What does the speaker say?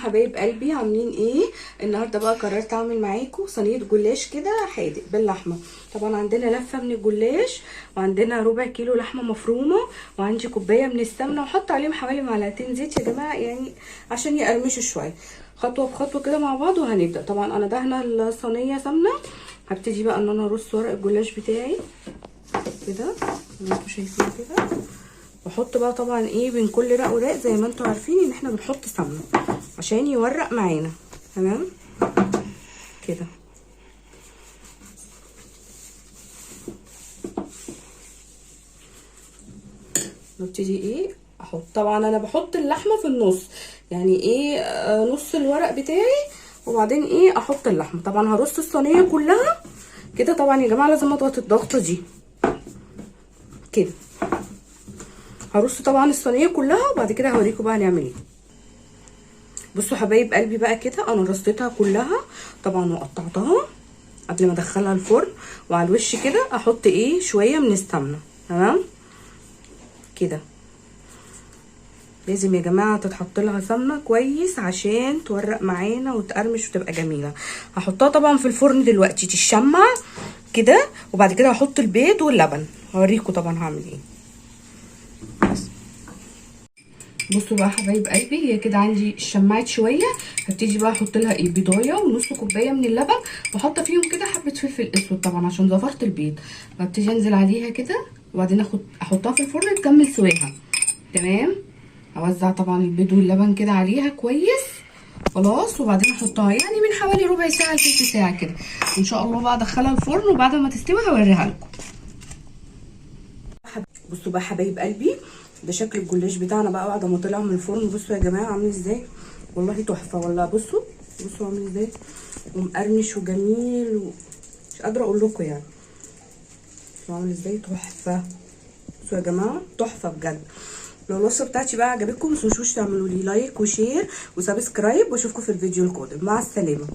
حبايب قلبي عاملين ايه؟ النهارده بقى قررت اعمل معاكم صينيه جلاش كده حادق باللحمه. طبعا عندنا لفه من الجلاش، وعندنا ربع كيلو لحمه مفرومه، وعندي كوبايه من السمنه، وحط عليهم حوالي معلقتين زيت يا جماعه، يعني عشان يقرمشوا شويه. خطوه بخطوه كده مع بعض وهنبدا. طبعا انا دهنه الصينيه سمنه. هبتدي بقى ان انا ارص ورق الجلاش بتاعي كده زي ما انتم شايفين كده، واحط بقى طبعا ايه بين كل رق ورق زي ما انتم عارفين ان احنا بنحط سمنه عشان يورق معانا. تمام كده. نبتدي ايه احط. طبعا انا بحط اللحمه في النص، يعني ايه نص الورق بتاعي، وبعدين ايه احط اللحمه. طبعا هرص الصينيه كلها كده. طبعا يا جماعه لازم اضغط الضغطه دي كده. هرص طبعا الصينيه كلها، وبعد كده هوريكم بقى هنعمل ايه. بصوا حبايب قلبي بقى كده انا رصيتها كلها طبعا وقطعتها قبل ما ادخلها الفرن. وعلى الوش كده احط ايه شويه من السمنه. تمام كده. لازم يا جماعه تتحط لها سمنه كويس عشان تورق معانا وتقرمش وتبقى جميله. هحطها طبعا في الفرن دلوقتي تشمع كده، وبعد كده هحط البيض واللبن. هوريكم طبعا هعمل ايه. بصوا بقى حبايب قلبي هي كده عندي شمعت شويه. هبتدي بقى احط لها ايه بيضايه ونص كوبايه من اللبن، واحط فيهم كده حبه فلفل اسود طبعا عشان زفرت البيض. وابتدي انزل عليها كده، وبعدين احطها في الفرن تكمل سواها. تمام. اوزع طبعا البيض واللبن كده عليها كويس خلاص، وبعدين احطها يعني من حوالي ربع ساعه لتلت ساعه كده. ان شاء الله بقى ادخلها الفرن، وبعد ما تستوي هوريها لكم. بصوا بقى حبايب قلبي ده شكل الجلاش بتاعنا بقى بعد ما طلع من الفرن. بصوا يا جماعه عامل ازاي، والله تحفه والله. بصوا عامل ازاي ومقرمش وجميل مش قادره اقول لكم يعني. بصوا عامل ازاي تحفه. بصوا يا جماعه تحفه بجد. لو الوصفه بتاعتي بقى عجبتكم متنسوش تعملوا لي لايك وشير وسبسكرايب، واشوفكم في الفيديو القادم. مع السلامه.